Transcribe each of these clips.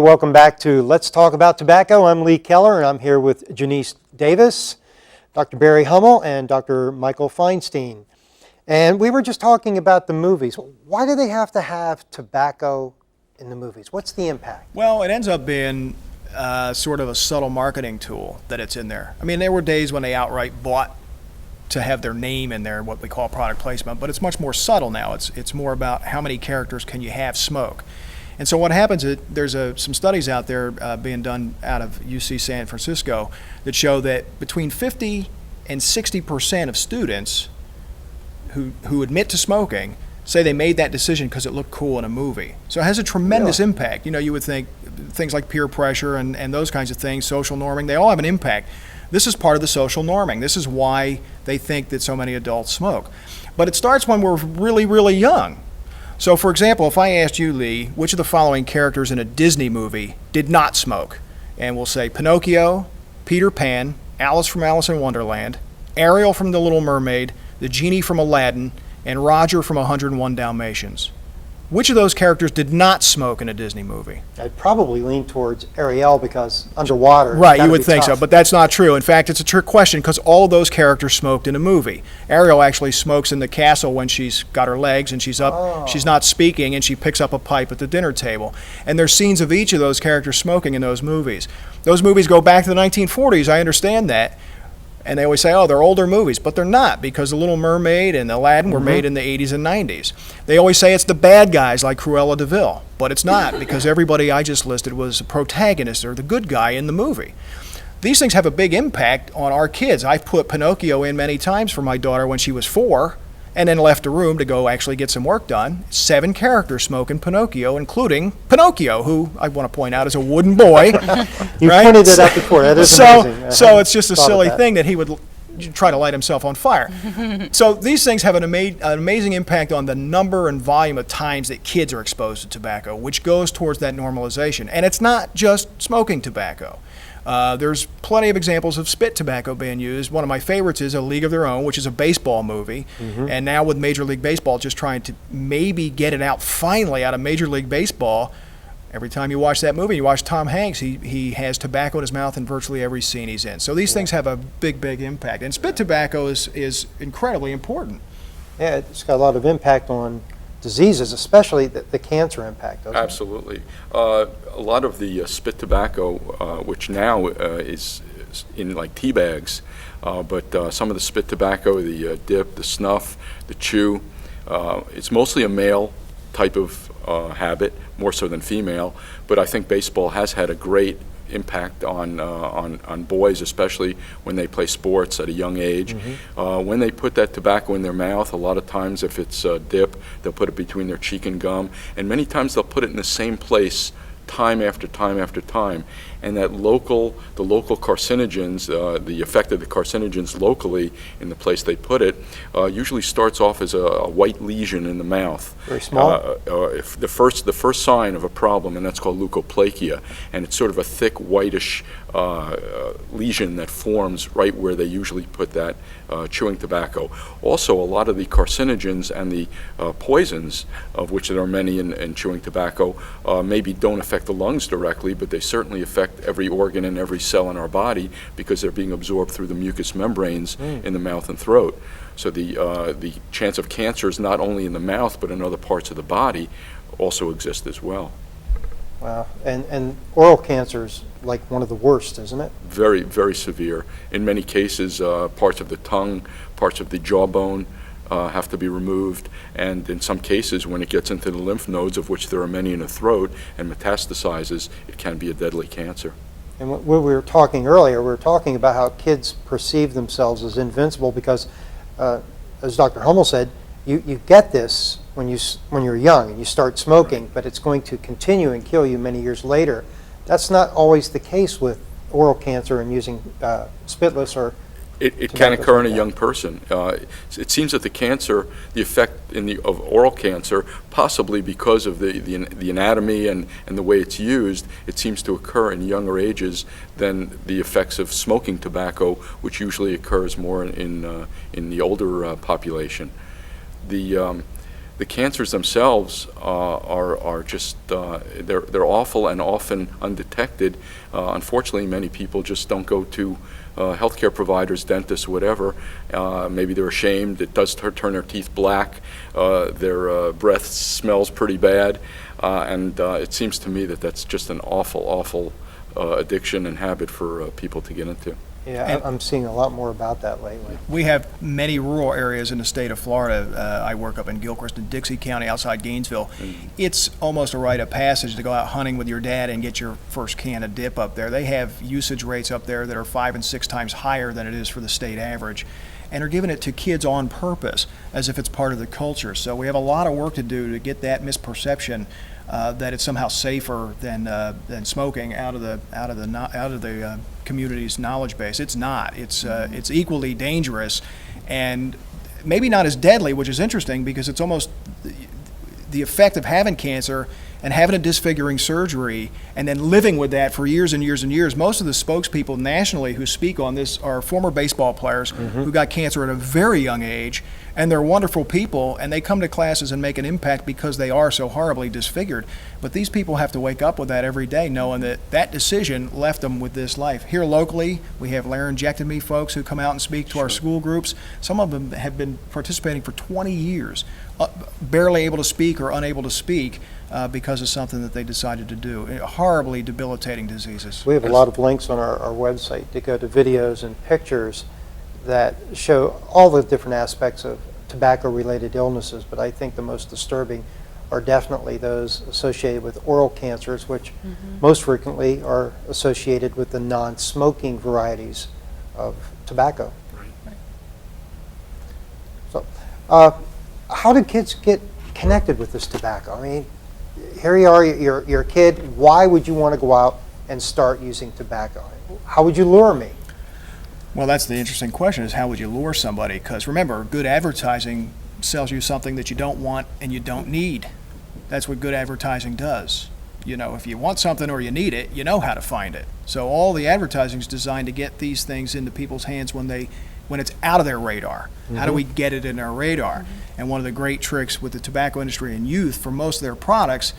welcome back to Let's Talk About Tobacco. I'm Lee Keller, and I'm here with Janiece Davis, Dr. Barry Hummel, and Dr. Michael Feinstein. And we were just talking about the movies. Why do they have to have tobacco in the movies? What's the impact? Well, it ends up being sort of a subtle marketing tool that it's in there. I mean, there were days when they outright bought to have their name in there, what we call product placement, but it's much more subtle now. It's more about how many characters can you have smoke. And so what happens is there's some studies out there being done out of UC San Francisco that show that between 50 and 60% of students who admit to smoking say they made that decision because it looked cool in a movie. So it has a tremendous impact. You know, you would think things like peer pressure and those kinds of things, social norming, they all have an impact. This is part of the social norming. This is why they think that so many adults smoke. But it starts when we're really, really young. So for example, if I asked you, Lee, which of the following characters in a Disney movie did not smoke? And we'll say Pinocchio, Peter Pan, Alice from Alice in Wonderland, Ariel from The Little Mermaid, the Genie from Aladdin, and Roger from 101 Dalmatians. Which of those characters did not smoke in a Disney movie? I'd probably lean towards Ariel because underwater. Right, you would think so, but that's not true. In fact, it's a trick question because all of those characters smoked in a movie. Ariel actually smokes in the castle when she's got her legs and she's up, she's not speaking, and she picks up a pipe at the dinner table. And there's scenes of each of those characters smoking in those movies. Those movies go back to the 1940s, I understand that. And they always say, oh, they're older movies, but they're not because The Little Mermaid and Aladdin were made in the 80s and 90s. They always say it's the bad guys like Cruella de Vil, but it's not because everybody I just listed was a protagonist or the good guy in the movie. These things have a big impact on our kids. I've put Pinocchio in many times for my daughter when she was 4 and then left the room to go actually get some work done. 7 characters smoke in Pinocchio, including Pinocchio, who I want to point out is a wooden boy. You pointed it out before. That is amazing. So it's just a silly thing that he would try to light himself on fire. So these things have an amazing impact on the number and volume of times that kids are exposed to tobacco, which goes towards that normalization. And it's not just smoking tobacco. There's plenty of examples of spit tobacco being used. One of my favorites is A League of Their Own, which is a baseball movie. And now with Major League Baseball just trying to maybe get it out finally out of Major League Baseball, every time you watch that movie, you watch Tom Hanks, he has tobacco in his mouth in virtually every scene he's in. So these things have a big, big impact. And spit tobacco is incredibly important. Yeah, it's got a lot of impact on diseases, especially the cancer impact. Absolutely. A lot of the spit tobacco, which now is in like tea bags, but some of the spit tobacco, the dip, the snuff, the chew, it's mostly a male type of habit, more so than female, but I think baseball has had a great impact on boys, especially when they play sports at a young age. When they put that tobacco in their mouth, a lot of times if it's dip, they'll put it between their cheek and gum, and many times they'll put it in the same place time after time after time. And the local carcinogens, the effect of the carcinogens locally in the place they put it, usually starts off as a white lesion in the mouth. Very small? If the first sign of a problem, and that's called leukoplakia, and it's sort of a thick whitish lesion that forms right where they usually put that chewing tobacco. Also, a lot of the carcinogens and the poisons, of which there are many in chewing tobacco, maybe don't affect the lungs directly, but they certainly affect every organ and every cell in our body because they're being absorbed through the mucous membranes in the mouth and throat. So the chance of cancer is not only in the mouth but in other parts of the body also exist as well. Wow, and oral cancer is like one of the worst, isn't it? Very, very severe. In many cases, parts of the tongue, parts of the jawbone have to be removed, and in some cases, when it gets into the lymph nodes, of which there are many in the throat, and metastasizes, it can be a deadly cancer. And when we were talking earlier, we were talking about how kids perceive themselves as invincible because, as Dr. Hummel said, you get this when you're young and you start smoking, but it's going to continue and kill you many years later. That's not always the case with oral cancer and using spitless or It can occur in a young person. It seems that the effect of oral cancer, possibly because of the anatomy and the way it's used, it seems to occur in younger ages than the effects of smoking tobacco, which usually occurs more in the older population. the cancers themselves are just they're awful and often undetected. Unfortunately, many people just don't go to healthcare providers, dentists, whatever. Maybe they're ashamed. It does turn their teeth black. Their breath smells pretty bad, and it seems to me that that's just an awful addiction and habit for people to get into. Yeah, I'm seeing a lot more about that lately. We have many rural areas in the state of Florida. I work up in Gilchrist and Dixie County outside Gainesville. It's almost a rite of passage to go out hunting with your dad and get your first can of dip up there. They have usage rates up there that are 5 and 6 times higher than it is for the state average, and are giving it to kids on purpose as if it's part of the culture. So we have a lot of work to do to get that misperception that it's somehow safer than smoking out of the community's knowledge base. It's not. It's equally dangerous, and maybe not as deadly, which is interesting because it's almost the effect of having cancer and having a disfiguring surgery and then living with that for years and years and years. Most of the spokespeople nationally who speak on this are former baseball players who got cancer at a very young age, and they're wonderful people, and they come to classes and make an impact because they are so horribly disfigured. But these people have to wake up with that every day, knowing that that decision left them with this life. Here locally, we have laryngectomy folks who come out and speak to our school groups. Some of them have been participating for 20 years, barely able to speak or unable to speak because of something that they decided to do. Horribly debilitating diseases. We have a lot of links on our website to go to videos and pictures that show all the different aspects of tobacco-related illnesses, but I think the most disturbing are definitely those associated with oral cancers, which most frequently are associated with the non-smoking varieties of tobacco. Right. So, how do kids get connected with this tobacco? I mean, here you are, you're a kid. Why would you want to go out and start using tobacco? How would you lure me? Well, that's the interesting question, is how would you lure somebody? Because remember, good advertising sells you something that you don't want and you don't need. That's what good advertising does. You know, if you want something or you need it, you know how to find it. So all the advertising is designed to get these things into people's hands when it's out of their radar. How do we get it in our radar? And one of the great tricks with the tobacco industry and youth for most of their products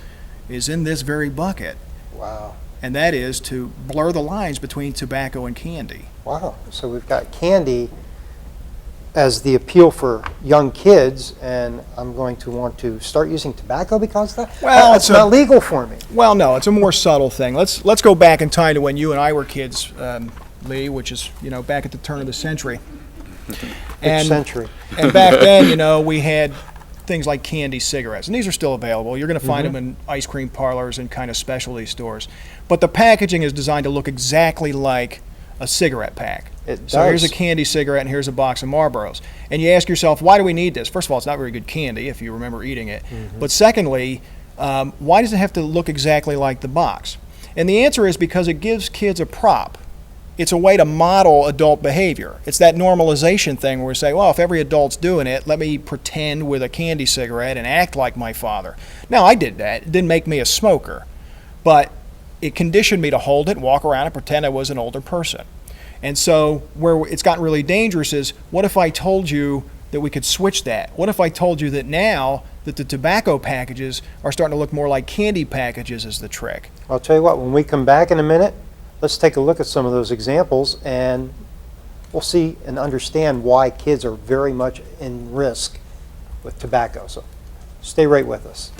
is in this very bucket. Wow. And that is to blur the lines between tobacco and candy. Wow. So we've got candy as the appeal for young kids, and I'm going to want to start using tobacco because of that? Well, it's not legal for me. Well, no, it's a more subtle thing. Let's go back in time to when you and I were kids, Lee, which is, back at the turn of the century. Which century? And back then, we had things like candy cigarettes, and these are still available. You're going to find them in ice cream parlors and kind of specialty stores. But the packaging is designed to look exactly like a cigarette pack. So here's a candy cigarette and here's a box of Marlboros. And you ask yourself, why do we need this? First of all, it's not very good candy if you remember eating it. But secondly, why does it have to look exactly like the box? And the answer is because it gives kids a prop. It's a way to model adult behavior. It's that normalization thing where we say, well, if every adult's doing it, let me pretend with a candy cigarette and act like my father. Now, I did that. It didn't make me a smoker. But it conditioned me to hold it, walk around, and pretend I was an older person. And so where it's gotten really dangerous is, what if I told you that we could switch that? What if I told you that now that the tobacco packages are starting to look more like candy packages is the trick? I'll tell you what, when we come back in a minute, let's take a look at some of those examples, and we'll see and understand why kids are very much in risk with tobacco. So stay right with us.